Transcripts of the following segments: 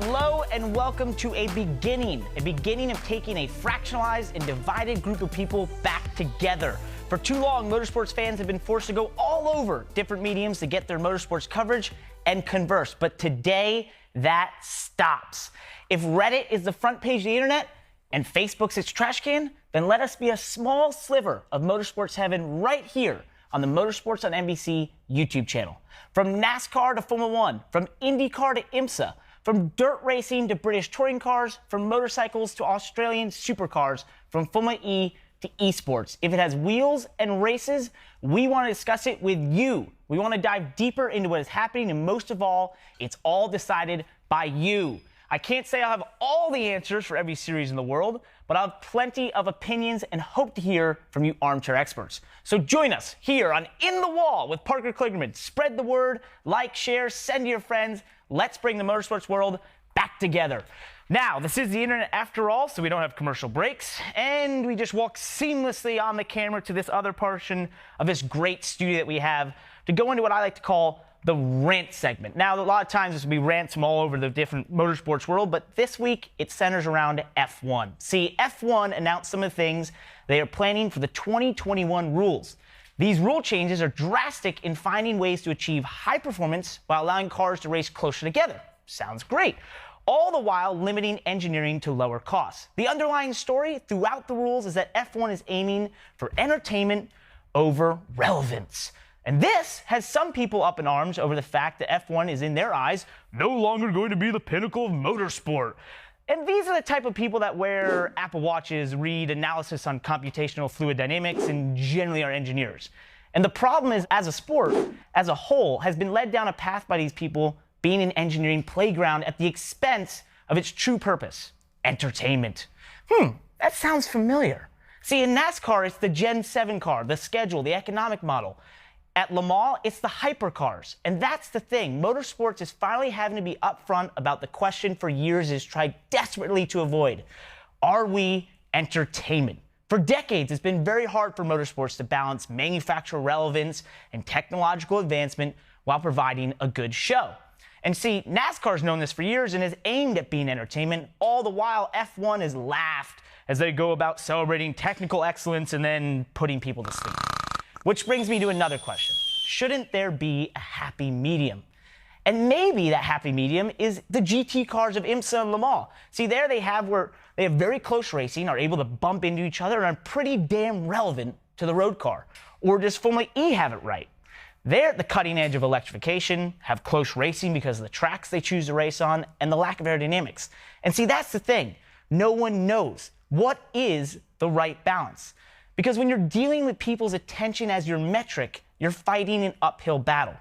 Hello and welcome to a beginning of taking a fractionalized and divided group of people back together. For too long, motorsports fans have been forced to go all over different mediums to get their motorsports coverage and converse. But today, that stops. If Reddit is the front page of the internet and Facebook's its trash can, then let us be a small sliver of motorsports heaven right here on the Motorsports on NBC YouTube channel. From NASCAR to Formula 1, from IndyCar to IMSA, from dirt racing to British touring cars, from motorcycles to Australian supercars, from Formula E to esports. If it has wheels and races, we want to discuss it with you. We want to dive deeper into what is happening, and most of all, it's all decided by you. I can't say I'll have all the answers for every series in the world, but I'll have plenty of opinions and hope to hear from you armchair experts. So join us here on In the Wall with Parker Kligerman. Spread the word, like, share, send to your friends. Let's bring the motorsports world back together. Now, this is the internet after all, so we don't have commercial breaks, and we just walk seamlessly on the camera to this other portion of this great studio that we have to go into what I like to call the rant segment. Now, a lot of times this will be rants from all over the different motorsports world, but this week it centers around F1. See, F1 announced some of the things they are planning for the 2021 rules. These rule changes are drastic in finding ways to achieve high performance while allowing cars to race closer together. Sounds great. All the while limiting engineering to lower costs. The underlying story throughout the rules is that F1 is aiming for entertainment over relevance. And this has some people up in arms over the fact that F1 is, in their eyes, no longer going to be the pinnacle of motorsport. And these are the type of people that wear Apple Watches, read analysis on computational fluid dynamics, and generally are engineers. And the problem is, as a sport, as a whole, has been led down a path by these people being an engineering playground at the expense of its true purpose, entertainment. That sounds familiar. See, in NASCAR, it's the Gen 7 car, the schedule, the economic model. At Le Mans, it's the hypercars. And that's the thing. Motorsports is finally having to be upfront about the question for years it has tried desperately to avoid. Are we entertainment? For decades, it's been very hard for motorsports to balance manufacturer relevance and technological advancement while providing a good show. And see, NASCAR's known this for years and has aimed at being entertainment. All the while, F1 has laughed as they go about celebrating technical excellence and then putting people to sleep. Which brings me to another question. Shouldn't there be a happy medium? And maybe that happy medium is the GT cars of IMSA and Le Mans. See, there they have very close racing, are able to bump into each other, and are pretty damn relevant to the road car. Or does Formula E have it right? They're at the cutting edge of electrification, have close racing because of the tracks they choose to race on, and the lack of aerodynamics. And see, that's the thing. No one knows. What is the right balance? Because when you're dealing with people's attention as your metric, you're fighting an uphill battle.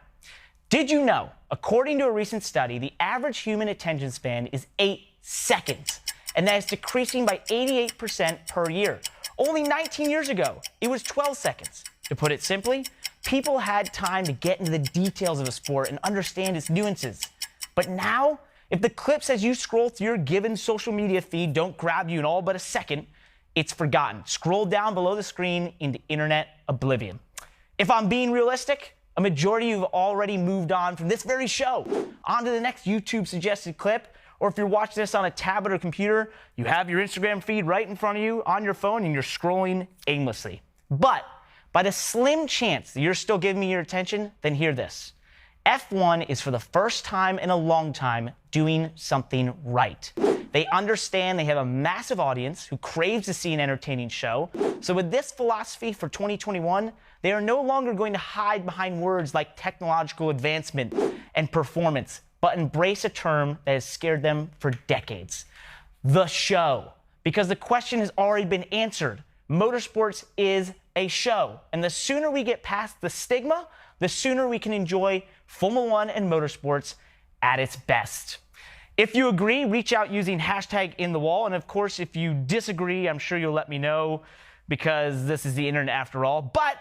Did you know, according to a recent study, the average human attention span is 8 seconds, and that is decreasing by 88% per year. Only 19 years ago, it was 12 seconds. To put it simply, people had time to get into the details of a sport and understand its nuances. But now, if the clips as you scroll through your given social media feed don't grab you in all but a second, it's forgotten. Scroll down below the screen into internet oblivion. If I'm being realistic, a majority of you have already moved on from this very show onto the next YouTube suggested clip, or if you're watching this on a tablet or computer, you have your Instagram feed right in front of you on your phone and you're scrolling aimlessly. But by the slim chance that you're still giving me your attention, then hear this. F1 is for the first time in a long time doing something right. They understand they have a massive audience who craves to see an entertaining show. So with this philosophy for 2021, they are no longer going to hide behind words like technological advancement and performance, but embrace a term that has scared them for decades. The show. Because the question has already been answered. Motorsports is a show. And the sooner we get past the stigma, the sooner we can enjoy Formula 1 and motorsports at its best. If you agree, reach out using hashtag #InTheWall. And of course, if you disagree, I'm sure you'll let me know because this is the internet after all. But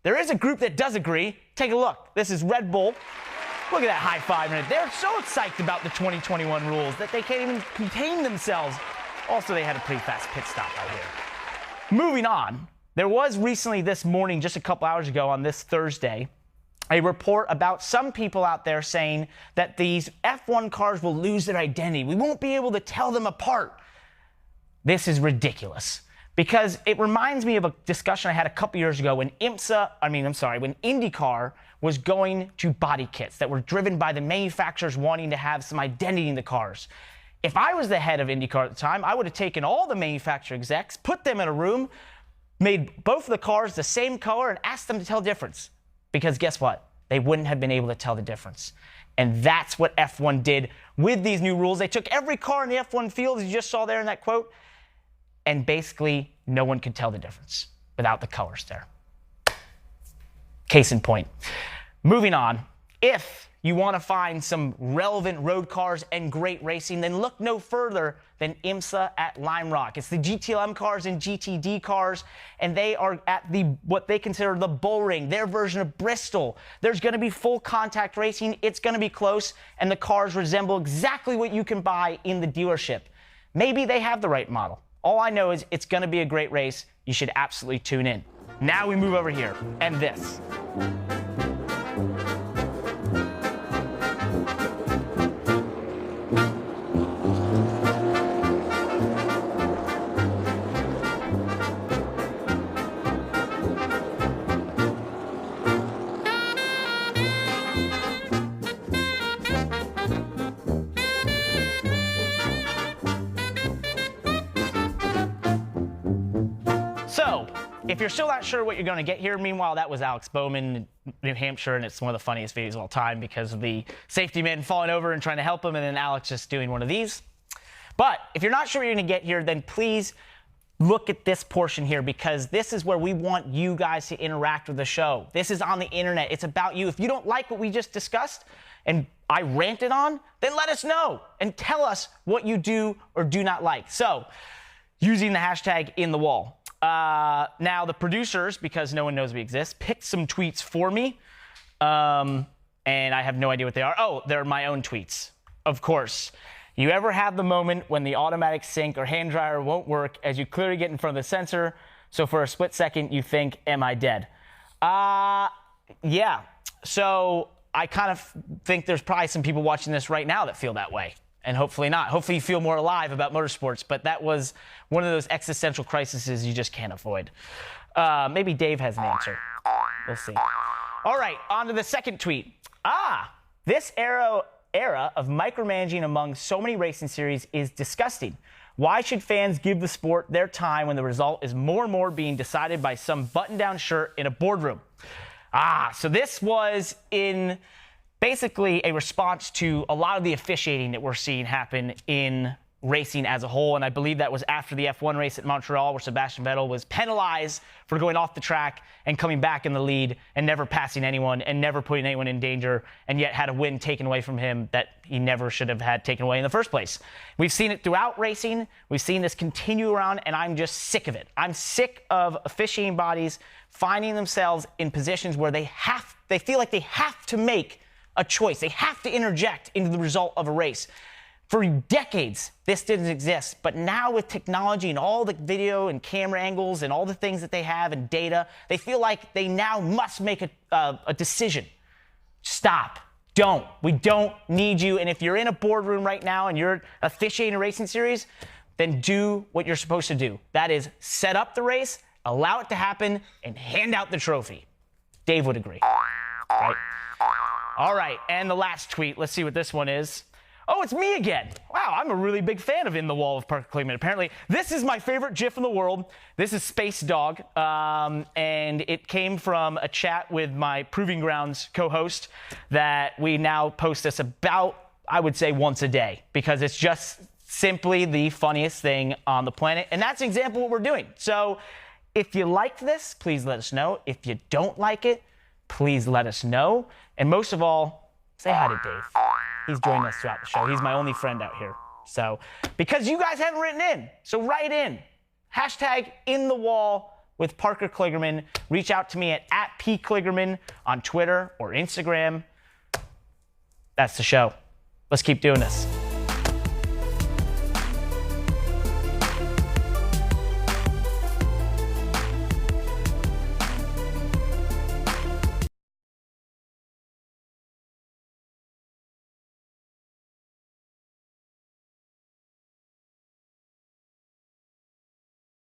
there is a group that does agree. Take a look. This is Red Bull. Look at that high five in it. They're so psyched about the 2021 rules that they can't even contain themselves. Also, they had a pretty fast pit stop out here. Moving on, there was recently this morning, just a couple hours ago on this Thursday, a report about some people out there saying that these F1 cars will lose their identity. We won't be able to tell them apart. This is ridiculous because it reminds me of a discussion I had a couple years ago when when IndyCar was going to body kits that were driven by the manufacturers wanting to have some identity in the cars. If I was the head of IndyCar at the time, I would have taken all the manufacturer execs, put them in a room, made both of the cars the same color, and asked them to tell the difference. Because guess what? They wouldn't have been able to tell the difference. And that's what F1 did with these new rules. They took every car in the F1 field, as you just saw there in that quote, and basically no one could tell the difference without the colors there. Case in point. Moving on, if you want to find some relevant road cars and great racing, then look no further than IMSA at Lime Rock. It's the GTLM cars and GTD cars, and they are at what they consider the bull ring, their version of Bristol. There's going to be full contact racing. It's going to be close, and the cars resemble exactly what you can buy in the dealership. Maybe they have the right model. All I know is it's going to be a great race. You should absolutely tune in. Now we move over here, and this. So, if you're still not sure what you're going to get here, meanwhile, that was Alex Bowman, New Hampshire, and it's one of the funniest videos of all time because of the safety man falling over and trying to help him, and then Alex just doing one of these. But if you're not sure what you're going to get here, then please look at this portion here because this is where we want you guys to interact with the show. This is on the internet. It's about you. If you don't like what we just discussed and I ranted on, then let us know and tell us what you do or do not like. So, using the hashtag #InTheWall. Now, the producers, because no one knows we exist, picked some tweets for me, and I have no idea what they are. Oh, they're my own tweets, of course. You ever have the moment when the automatic sync or hand dryer won't work as you clearly get in front of the sensor, so for a split second you think, am I dead? Yeah. So I kind of think there's probably some people watching this right now that feel that way. And hopefully not. Hopefully you feel more alive about motorsports, but that was one of those existential crises you just can't avoid. Maybe Dave has an answer. We'll see. All right, on to the second tweet. This era of micromanaging among so many racing series is disgusting. Why should fans give the sport their time when the result is more and more being decided by some button-down shirt in a boardroom? So this was in basically a response to a lot of the officiating that we're seeing happen in racing as a whole, and I believe that was after the F1 race at Montreal where Sebastian Vettel was penalized for going off the track and coming back in the lead and never passing anyone and never putting anyone in danger, and yet had a win taken away from him that he never should have had taken away in the first place. We've seen it throughout racing. We've seen this continue around, and I'm just sick of it. I'm sick of officiating bodies finding themselves in positions where they feel like they have to make a choice. They have to interject into the result of a race. For decades, this didn't exist, but now with technology and all the video and camera angles and all the things that they have and data, they feel like they now must make a decision. Stop. Don't. We don't need you. And if you're in a boardroom right now and you're officiating a racing series, then do what you're supposed to do. That is set up the race, allow it to happen, and hand out the trophy. Dave would agree. Right? All right, and the last tweet. Let's see what this one is. Oh, it's me again. Wow, I'm a really big fan of In the Wall of Parker Kligerman. Apparently, this is my favorite GIF in the world. This is Space Dog, and it came from a chat with my Proving Grounds co-host that we now post this about, I would say, once a day, because it's just simply the funniest thing on the planet, and that's an example of what we're doing. So if you liked this, please let us know. If you don't like it, please let us know. And most of all, say hi to Dave. He's joined us throughout the show. He's my only friend out here. So, because you guys haven't written in, so write in. Hashtag In the Wall with Parker Kligerman. Reach out to me at @PKligerman on Twitter or Instagram. That's the show. Let's keep doing this.